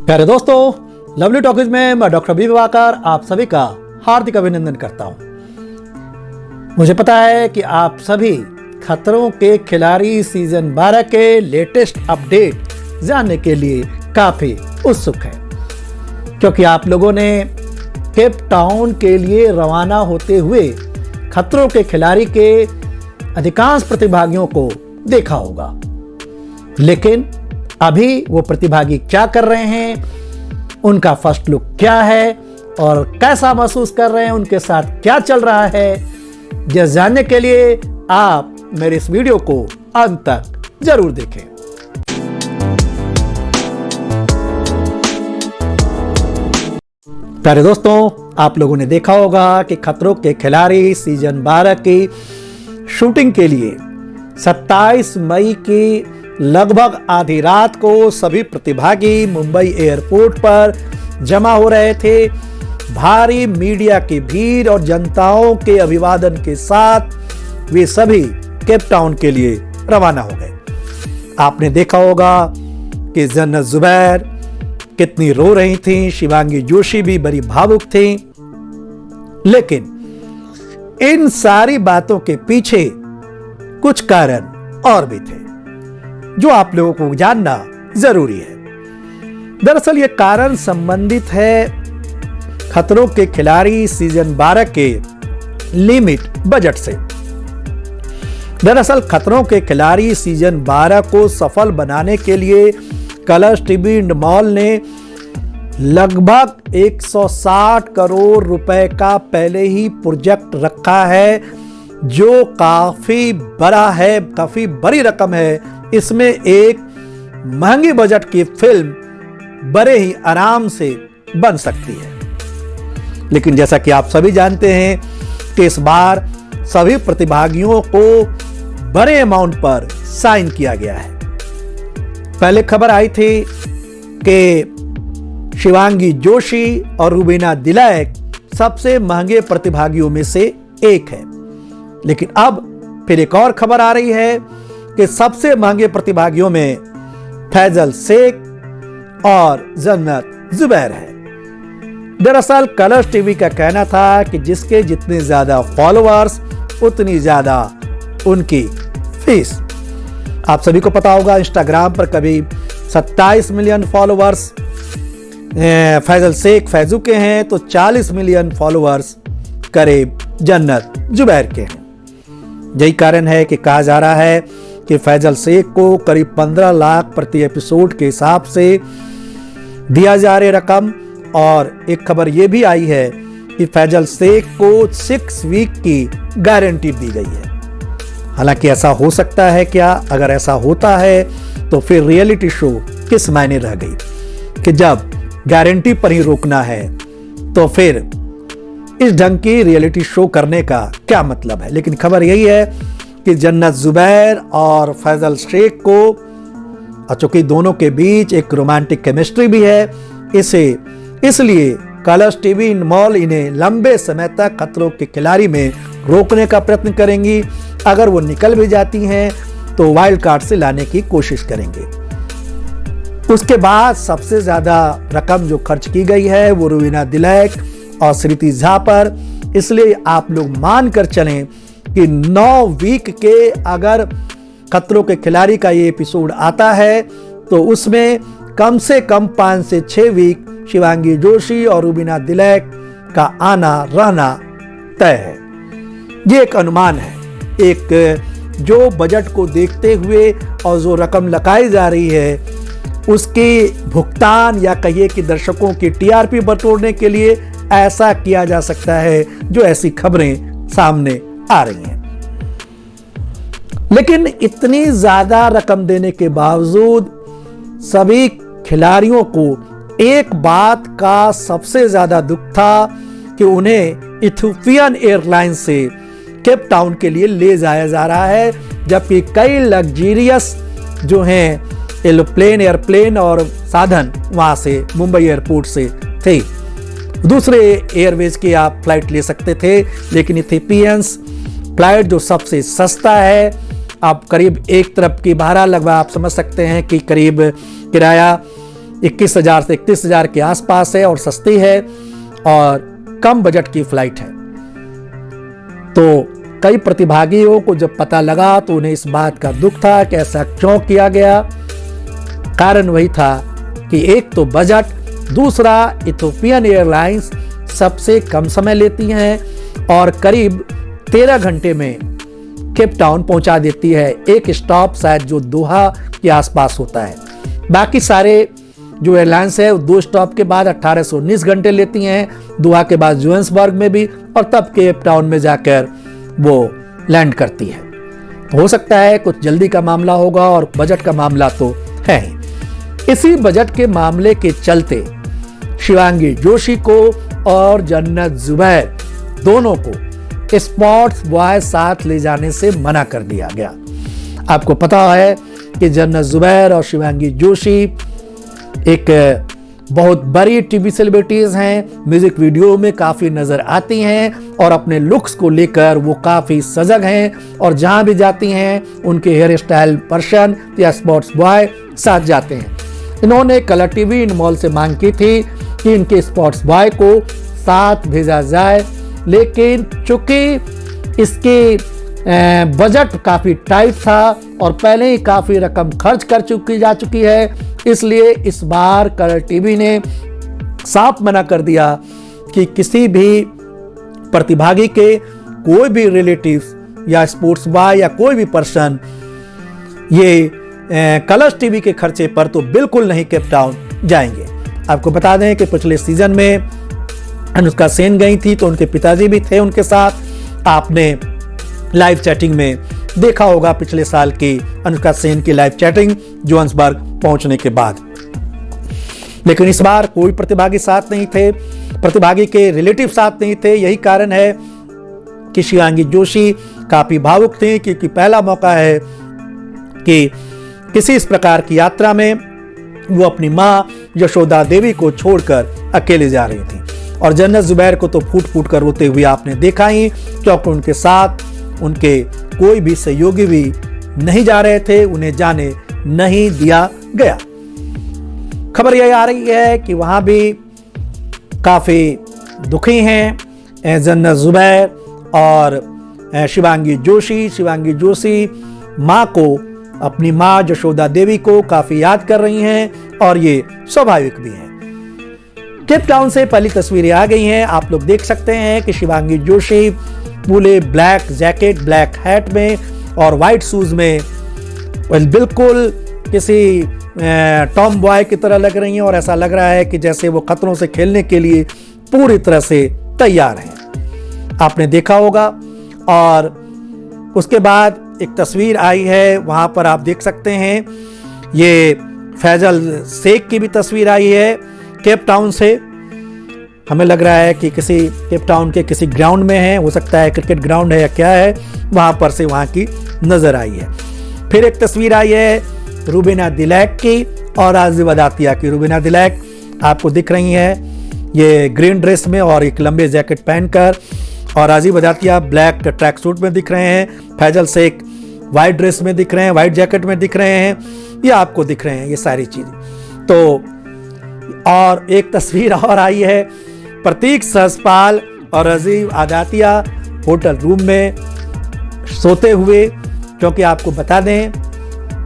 प्यारे दोस्तों, lovely talkies में मैं डॉक्टर बी दिवाकर आप सभी का हार्दिक अभिनंदन करता हूं। मुझे पता है कि आप सभी खतरों के खिलाड़ी सीजन 12 के लेटेस्ट अपडेट जानने के लिए काफी उत्सुक हैं, क्योंकि आप लोगों ने केप टाउन के लिए रवाना होते हुए खतरों के खिलाड़ी के अधिकांश प्रतिभागियों को देखा होगा। लेकिन अभी वो प्रतिभागी क्या कर रहे हैं, उनका फर्स्ट लुक क्या है और कैसा महसूस कर रहे हैं, उनके साथ क्या चल रहा है, यह जानने के लिए आप मेरे इस वीडियो को अंत तक जरूर देखें। प्यारे दोस्तों, आप लोगों ने देखा होगा कि खतरों के खिलाड़ी सीजन 12 की शूटिंग के लिए 27 मई की लगभग आधी रात को सभी प्रतिभागी मुंबई एयरपोर्ट पर जमा हो रहे थे। भारी मीडिया की भीड़ और जनताओं के अभिवादन के साथ वे सभी केप टाउन के लिए रवाना हो गए। आपने देखा होगा कि जन्नत जुबैर कितनी रो रही थीं, शिवांगी जोशी भी बड़ी भावुक थीं। लेकिन इन सारी बातों के पीछे कुछ कारण और भी थे जो आप लोगों को जानना जरूरी है। दरअसल ये कारण संबंधित है खतरों के खिलाड़ी सीजन 12 के लिमिट बजट से। दरअसल खतरों के खिलाड़ी सीजन 12 को सफल बनाने के लिए कलर्स टीवी इंड मॉल ने लगभग 160 करोड़ रुपए का पहले ही प्रोजेक्ट रखा है, जो काफी बड़ा है, काफी बड़ी रकम है। इसमें एक महंगी बजट की फिल्म बड़े ही आराम से बन सकती है। लेकिन जैसा कि आप सभी जानते हैं कि इस बार सभी प्रतिभागियों को बड़े अमाउंट पर साइन किया गया है। पहले खबर आई थी कि शिवांगी जोशी और रुबीना दिलैक सबसे महंगे प्रतिभागियों में से एक है, लेकिन अब फिर एक और खबर आ रही है कि सबसे महंगे प्रतिभागियों में फैजल शेख और जन्नत जुबैर है। दरअसल कलर्स टीवी का कहना था कि जिसके जितने ज्यादा फॉलोअर्स उतनी ज्यादा उनकी फीस। आप सभी को पता होगा इंस्टाग्राम पर कभी 27 मिलियन फॉलोअर्स फैजल शेख फैजू के हैं, तो 40 मिलियन फॉलोअर्स करीब जन्नत जुबैर के हैं। यही कारण है कि कहा जा रहा है कि फैजल शेख को करीब 15 लाख प्रति एपिसोड के हिसाब से दिया जा रही रकम। और एक खबर यह भी आई है कि फैजल शेख को 6 वीक की गारंटी दी गई है। हालांकि ऐसा हो सकता है क्या? अगर ऐसा होता है तो फिर रियलिटी शो किस मायने रह गई कि जब गारंटी पर ही रोकना है तो फिर इस ढंग की रियलिटी शो करने का क्या मतलब है। लेकिन खबर यही है कि जन्नत जुबैर और फैजल शेख को, चूंकि दोनों के बीच एक रोमांटिक केमिस्ट्री भी है, इसलिए कलर्स टीवी इंड मॉल इन्हें लंबे समय तक खतरों के खिलाड़ी में रोकने का प्रयत्न करेंगी। अगर वो निकल भी जाती हैं तो वाइल्ड कार्ड से लाने की कोशिश करेंगे। उसके बाद सबसे ज्यादा रकम जो खर्च की गई है वो रुबीना दिलैक और श्रुति झा पर। इसलिए आप लोग मान कर चलें कि 9 वीक के अगर खतरों के खिलाड़ी का ये एपिसोड आता है तो उसमें कम से कम 5 से 6 वीक शिवांगी जोशी और रुबीना दिलैक का आना रहना तय है। ये एक अनुमान है, एक जो बजट को देखते हुए और जो रकम लगाई जा रही है उसके भुगतान या कहिए कि दर्शकों की टीआरपी बटोरने के लिए ऐसा किया जा सकता है, जो ऐसी खबरें सामने आ रही हैं। लेकिन इतनी ज्यादा रकम देने के बावजूद सभी खिलाड़ियों को एक बात का सबसे ज्यादा दुख था कि उन्हें इथियोपियन एयरलाइंस से केप टाउन के लिए ले जाया जा रहा है, जबकि कई लग्जरियस जो हैं एयरप्लेन और साधन वहां से मुंबई एयरपोर्ट से थे। दूसरे एयरवेज की आप फ्लाइट ले सकते थे, लेकिन इथियोपियंस फ्लाइट जो सबसे सस्ता है, आप करीब एक तरफ की भाड़ा लगभग आप समझ सकते हैं कि करीब किराया 21,000 से 31,000 के आसपास है और सस्ती है और कम बजट की फ्लाइट है। तो कई प्रतिभागियों को जब पता लगा तो उन्हें इस बात का दुख था कि ऐसा क्यों किया गया। कारण वही था कि एक तो बजट, दूसरा इथियोपियन एयरलाइंस सबसे कम समय लेती हैं और करीब 13 घंटे में केप टाउन पहुंचा देती है। एक स्टॉप शायद जो दोहा के आसपास होता है। बाकी सारे जो एयरलाइंस है 2 स्टॉप के बाद 18 से 19 घंटे लेती हैं, दोहा के बाद जोहान्सबर्ग में भी, और तब केप टाउन में जाकर वो लैंड करती है। तो हो सकता है कुछ जल्दी का मामला होगा और बजट का मामला तो है ही। इसी बजट के मामले के चलते शिवांगी जोशी को और जन्नत जुबैर दोनों को स्पोर्ट्स बॉय साथ ले जाने से मना कर दिया गया। आपको पता है कि जन्नत जुबैर और शिवांगी जोशी एक बहुत बड़ी टीवी सेलिब्रिटीज हैं, म्यूजिक वीडियो में काफी नजर आती हैं और अपने लुक्स को लेकर वो काफी सजग हैं और जहां भी जाती हैं उनके हेयर स्टाइल पर्सन या स्पोर्ट्स बॉय साथ जाते हैं। इन्होंने कलर टीवी इनमॉल से मांग की थी कि इनके स्पोर्ट्स बॉय को साथ भेजा जाए, लेकिन चूंकि इसके बजट काफी टाइट था और पहले ही काफी रकम खर्च कर जा चुकी है, इसलिए इस बार कलर टीवी ने साफ मना कर दिया कि किसी भी प्रतिभागी के कोई भी रिलेटिव्स या स्पोर्ट्स बॉय या कोई भी पर्सन ये कलर्स टीवी के खर्चे पर तो बिल्कुल नहीं केप टाउन जाएंगे। आपको बता दें कि पिछले सीजन में अनुष्का सेन गई थी तो उनके पिताजी भी थे उनके साथ। आपने लाइव चैटिंग में देखा होगा पिछले साल की अनुष्का सेन की लाइव चैटिंग जोहान्सबर्ग पहुंचने के बाद। लेकिन इस बार कोई प्रतिभागी साथ नहीं थे, प्रतिभागी के रिलेटिव साथ नहीं थे। यही कारण है कि शिवांगी जोशी काफी भावुक थी, क्योंकि पहला मौका है कि किसी इस प्रकार की यात्रा में वो अपनी मां यशोदा देवी को छोड़कर अकेले जा रही थी। और जन्नत जुबैर को तो फूट फूट कर रोते हुए आपने देखा ही, क्योंकि उनके साथ उनके कोई भी सहयोगी भी नहीं जा रहे थे, उन्हें जाने नहीं दिया गया। खबर यह आ रही है कि वहां भी काफी दुखी हैं जन्नत जुबैर और शिवांगी जोशी मां को, अपनी मां यशोदा देवी को काफी याद कर रही हैं और ये स्वाभाविक भी है। केप टाउन से पहली तस्वीरें आ गई हैं। आप लोग देख सकते हैं कि शिवांगी जोशी पूरे ब्लैक जैकेट, ब्लैक हैट में और व्हाइट शूज में बिल्कुल किसी टॉम बॉय की तरह लग रही हैं और ऐसा लग रहा है कि जैसे वो खतरों से खेलने के लिए पूरी तरह से तैयार हैं। आपने देखा होगा। और उसके बाद एक तस्वीर आई है, वहां पर आप देख सकते हैं ये फैजल शेख की भी तस्वीर आई है केप टाउन से। हमें लग रहा है कि किसी केप टाउन के किसी ग्राउंड में है, हो सकता है क्रिकेट ग्राउंड है या क्या है, वहां पर से वहां की नजर आई है। फिर एक तस्वीर आई है रुबीना दिलैक की और राजीव अदातिया की। रुबीना दिलैक आपको दिख रही है ये ग्रीन ड्रेस में और एक लंबे जैकेट पहनकर, और Rajiv Adatia black track suit में दिख रहे हैं। फैजल शेख व्हाइट ड्रेस में दिख रहे हैं, व्हाइट जैकेट में दिख रहे हैं, ये आपको दिख रहे हैं ये सारी चीजें। तो और एक तस्वीर और आई है प्रतीक सहसपाल और राजीव आदातिया होटल रूम में सोते हुए, क्योंकि आपको बता दें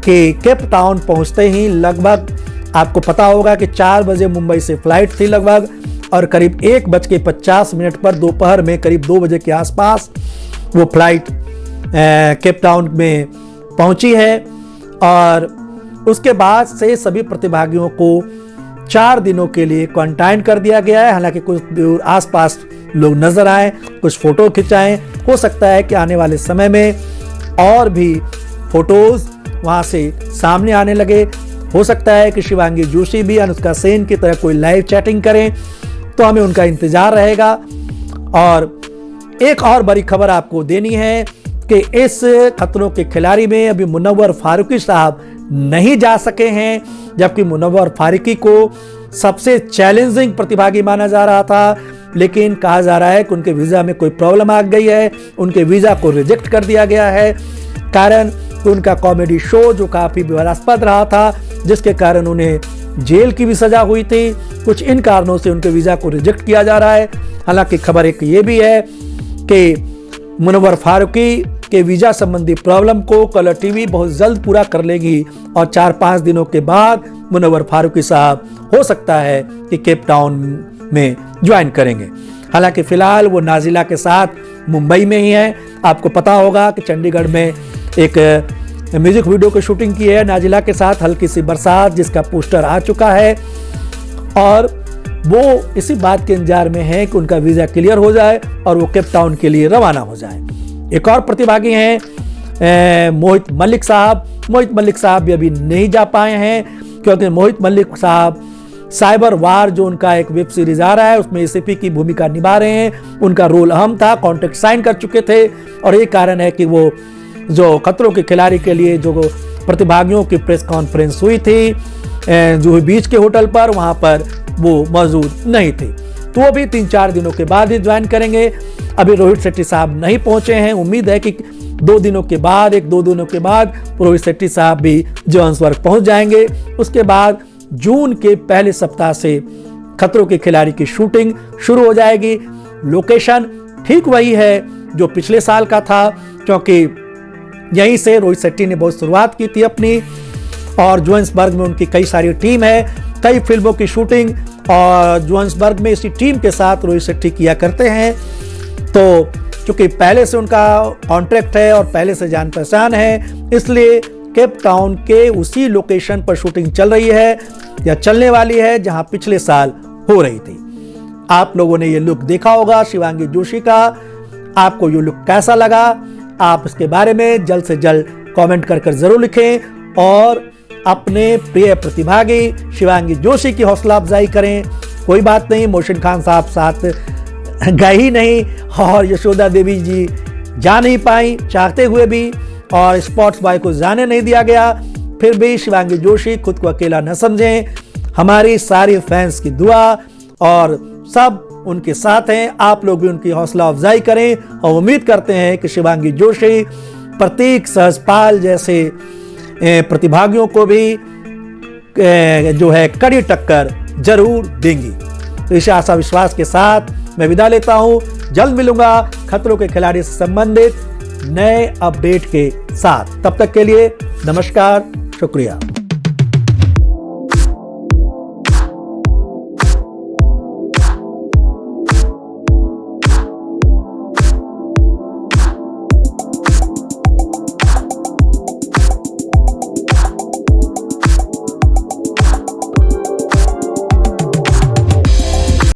कि केप टाउन पहुंचते ही लगभग आपको पता होगा कि 4 बजे मुंबई से फ्लाइट थी लगभग, और करीब 1:50 पर दोपहर में करीब 2 बजे के आसपास वो फ्लाइट केप टाउन में पहुंची है। और उसके बाद से सभी प्रतिभागियों को 4 दिनों के लिए क्वारंटाइन कर दिया गया है। हालांकि कुछ दूर आसपास लोग नजर आए, कुछ फोटो खिंचाएं। हो सकता है कि आने वाले समय में और भी फोटोज वहां से सामने आने लगे। हो सकता है कि शिवांगी जोशी भी अनुष्का सेन की तरह कोई लाइव चैटिंग करें, तो हमें उनका इंतजार रहेगा। और एक और बड़ी खबर आपको देनी है कि इस खतरों के खिलाड़ी में अभी मुनव्वर फारूकी साहब नहीं जा सके हैं, जबकि मुनव्वर फारूकी को सबसे चैलेंजिंग प्रतिभागी माना जा रहा था, लेकिन कहा जा रहा है कि उनके वीजा में कोई प्रॉब्लम आ गई है, उनके वीजा को रिजेक्ट कर दिया गया है। कारण उनका कॉमेडी शो जो काफी विवादास्पद रहा था, जिसके कारण उन्हें जेल की भी सजा हुई थी। कुछ इन कारणों से उनके वीजा को रिजेक्ट किया जा रहा है। हालांकि खबर एक ये भी है कि मुनव्वर फारूकी के वीजा संबंधी प्रॉब्लम को कलर टीवी बहुत जल्द पूरा कर लेगी और 4-5 दिनों के बाद मुनव्वर फारूकी साहब हो सकता है कि केप टाउन में ज्वाइन करेंगे। हालांकि फिलहाल वो नाजिला के साथ मुंबई में ही है। आपको पता होगा कि चंडीगढ़ में एक म्यूजिक वीडियो की शूटिंग की है नाजिला के साथ, हल्की सी बरसात, जिसका पोस्टर आ चुका है और वो इसी बात के इंतजार में है कि उनका वीजा क्लियर हो जाए और वो केप टाउन के लिए रवाना हो जाए। एक और प्रतिभागी हैं मोहित मलिक साहब। मोहित मलिक साहब भी अभी नहीं जा पाए हैं क्योंकि मोहित मलिक साहब साइबर वार जो उनका एक वेब सीरीज आ रहा है उसमें एसीपी की भूमिका निभा रहे हैं। उनका रोल अहम था, कॉन्ट्रैक्ट साइन कर चुके थे और यही कारण है कि वो जो खतरों के खिलाड़ी के लिए जो प्रतिभागियों की प्रेस कॉन्फ्रेंस हुई थी जूहू बीच के होटल पर, वहां पर वो मौजूद नहीं थे। तो वो भी 3-4 दिनों के बाद ही ज्वाइन करेंगे। अभी रोहित शेट्टी साहब नहीं पहुंचे हैं। उम्मीद है कि 2 दिनों के बाद रोहित शेट्टी साहब भी जोहान्सबर्ग पहुंच जाएंगे। उसके बाद जून के पहले सप्ताह से खतरों के खिलाड़ी की शूटिंग शुरू हो जाएगी। लोकेशन ठीक वही है जो पिछले साल का था, क्योंकि यहीं से रोहित शेट्टी ने बहुत शुरुआत की थी अपनी और जोहान्सबर्ग में उनकी कई सारी टीम है, कई फिल्मों की शूटिंग और जोहान्सबर्ग में इसी टीम के साथ रोहित शेट्टी किया करते हैं। तो चूंकि पहले से उनका कॉन्ट्रैक्ट है और पहले से जान पहचान है, इसलिए केप टाउन के उसी लोकेशन पर शूटिंग चल रही है या चलने वाली है जहां पिछले साल हो रही थी। आप लोगों ने ये लुक देखा होगा शिवांगी जोशी का। आपको ये लुक कैसा लगा? आप इसके बारे में जल्द से जल्द कमेंट कर जरूर लिखें और अपने प्रिय प्रतिभागी शिवांगी जोशी की हौसला अफजाई करें। कोई बात नहीं, मोहसिन खान साहब साथ गए ही नहीं और यशोदा देवी जी जा नहीं पाई चाहते हुए भी, और स्पोर्ट्स बॉय को जाने नहीं दिया गया। फिर भी शिवांगी जोशी खुद को अकेला न समझें। हमारी सारी फैंस की दुआ और सब उनके साथ हैं। आप लोग भी उनकी हौसला अफजाई करें और उम्मीद करते हैं कि शिवांगी जोशी, प्रतीक सहजपाल जैसे प्रतिभागियों को भी जो है कड़ी टक्कर जरूर देंगी। तो इस आशा विश्वास के साथ मैं विदा लेता हूं। जल्द मिलूंगा खतरों के खिलाड़ी से संबंधित नए अपडेट के साथ। तब तक के लिए नमस्कार, शुक्रिया।